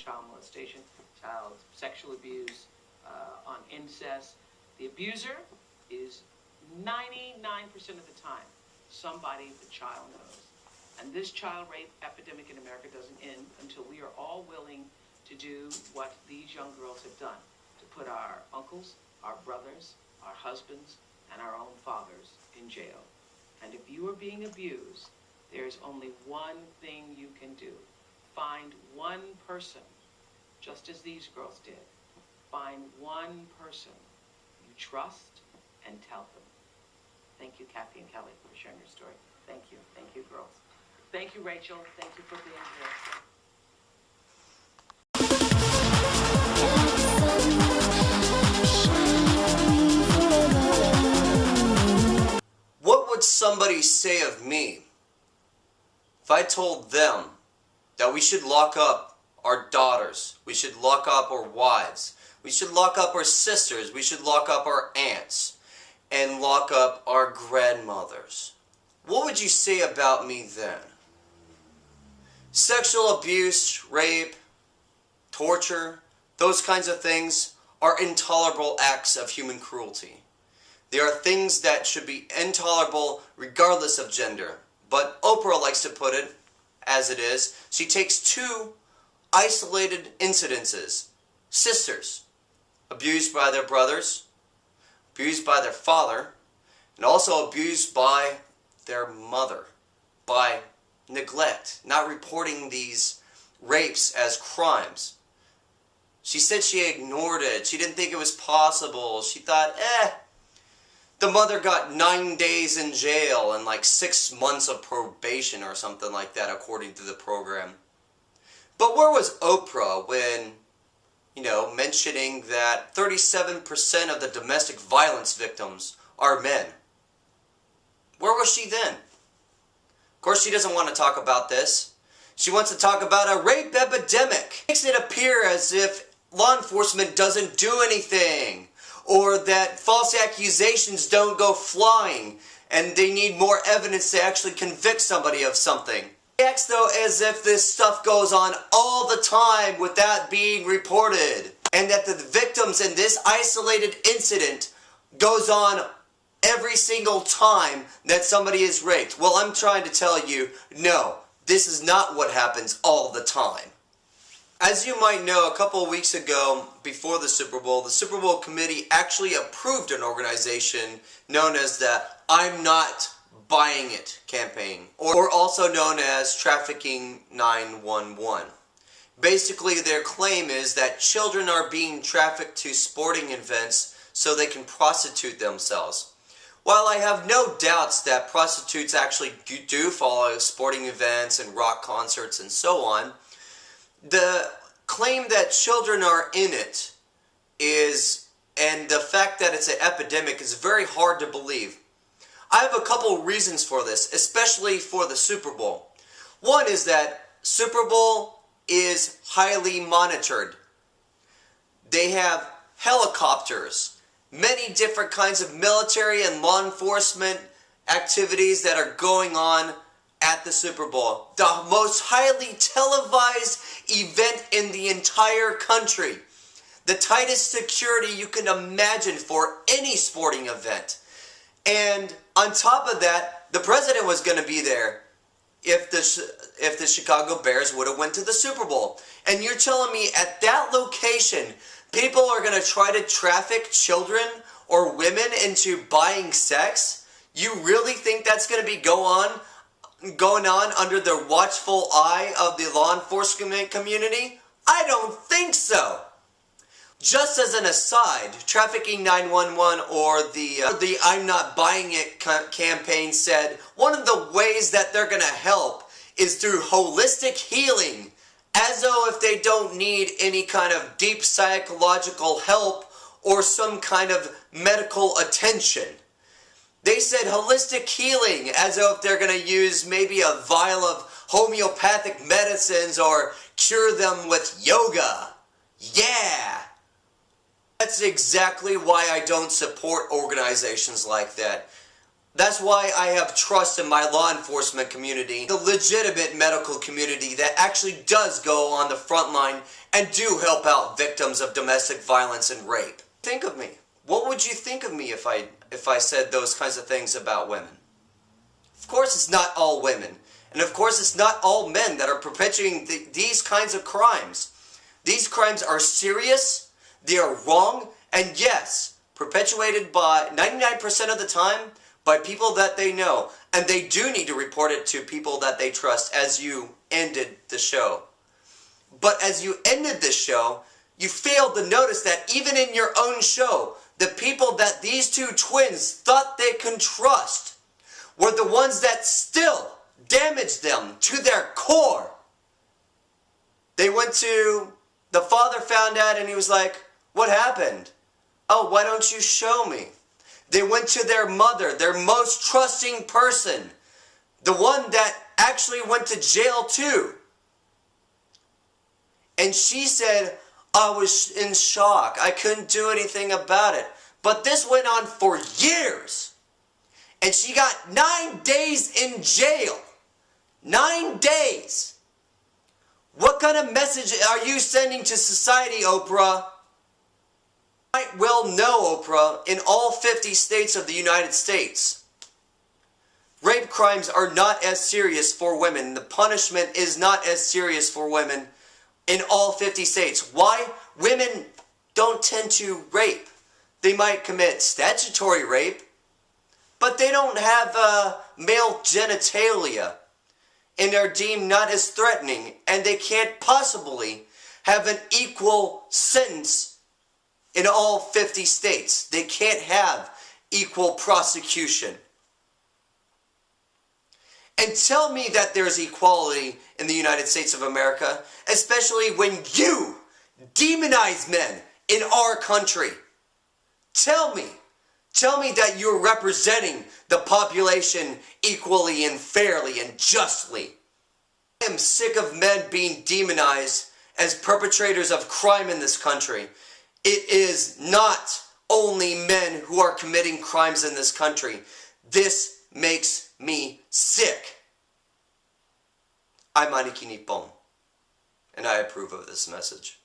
child molestation, child sexual abuse, on incest. The abuser is 99% of the time somebody the child knows. And this child rape epidemic in America doesn't end until we are all willing to do what these young girls have done, to put our uncles, our brothers, our husbands, and our own fathers in jail. And if you are being abused, there's only one thing you can do. Find one person, just as these girls did. Find one person you trust and tell them. Thank you, Kathy and Kelly, for sharing your story. Thank you. Thank you, girls. Thank you, Rachel. Thank you for being here. What would somebody say of me if I told them that we should lock up our daughters, we should lock up our wives, we should lock up our sisters, we should lock up our aunts, and lock up our grandmothers? What would you say about me then? Sexual abuse, rape, torture, those kinds of things are intolerable acts of human cruelty. They are things that should be intolerable regardless of gender. But Oprah likes to put it as it is. She takes two isolated incidences. Sisters, abused by their brothers, abused by their father, and also abused by their mother, by neglect, not reporting these rapes as crimes. She said she ignored it. She didn't think it was possible. She thought, the mother got 9 days in jail and like 6 months of probation or something like that, according to the program. But where was Oprah when, mentioning that 37% of the domestic violence victims are men? Where was she then? Of course, she doesn't want to talk about this. She wants to talk about a rape epidemic. Makes it appear as if law enforcement doesn't do anything, or that false accusations don't go flying, and they need more evidence to actually convict somebody of something. It acts though as if this stuff goes on all the time without being reported, and that the victims in this isolated incident goes on every single time that somebody is raped. Well, I'm trying to tell you, no, this is not what happens all the time. As you might know, a couple of weeks ago, before the Super Bowl committee actually approved an organization known as the I'm Not Buying It campaign, or also known as Trafficking 911. Basically, their claim is that children are being trafficked to sporting events so they can prostitute themselves. While I have no doubts that prostitutes actually do follow sporting events and rock concerts and so on, the claim that children are in it and the fact that it's an epidemic is very hard to believe. I have a couple reasons for this, especially for the Super Bowl. One is that Super Bowl is highly monitored. They have helicopters, many different kinds of military and law enforcement activities that are going on at the Super Bowl. The most highly televised event in the entire country. The tightest security you can imagine for any sporting event. And on top of that, the president was going to be there if the Chicago Bears would have went to the Super Bowl. And you're telling me at that location, people are going to try to traffic children or women into buying sex? You really think that's going to be going on under the watchful eye of the law enforcement community? I don't think so. Just as an aside, Trafficking 911 or the I'm Not Buying It campaign said one of the ways that they're going to help is through holistic healing, as though if they don't need any kind of deep psychological help or some kind of medical attention. They said holistic healing, as though if they're going to use maybe a vial of homeopathic medicines or cure them with yoga. Yeah! That's exactly why I don't support organizations like that. That's why I have trust in my law enforcement community, the legitimate medical community that actually does go on the front line and do help out victims of domestic violence and rape. Think of me. What would you think of me if I said those kinds of things about women? Of course it's not all women. And of course it's not all men that are perpetuating these kinds of crimes. These crimes are serious, they are wrong, and yes, perpetuated by 99% of the time by people that they know. And they do need to report it to people that they trust, as you ended the show. But as you ended this show, you failed to notice that even in your own show, the people that these two twins thought they could trust were the ones that still damaged them to their core. They went to, the father found out and he was like, "What happened? Oh, why don't you show me?" They went to their mother, their most trusting person, the one that actually went to jail too. And she said, "I was in shock. I couldn't do anything about it." But this went on for years. And she got 9 days in jail. 9 days. What kind of message are you sending to society, Oprah? You might well know, Oprah, in all 50 states of the United States, rape crimes are not as serious for women. The punishment is not as serious for women in all 50 states. Why? Women don't tend to rape. They might commit statutory rape, but they don't have male genitalia and are deemed not as threatening, and they can't possibly have an equal sentence in all 50 states. They can't have equal prosecution. And tell me that there's equality in the United States of America, especially when you demonize men in our country. Tell me that you're representing the population equally and fairly and justly. I am sick of men being demonized as perpetrators of crime in this country. It is not only men who are committing crimes in this country. This makes me sick. I'm Aniki Nippon, and I approve of this message.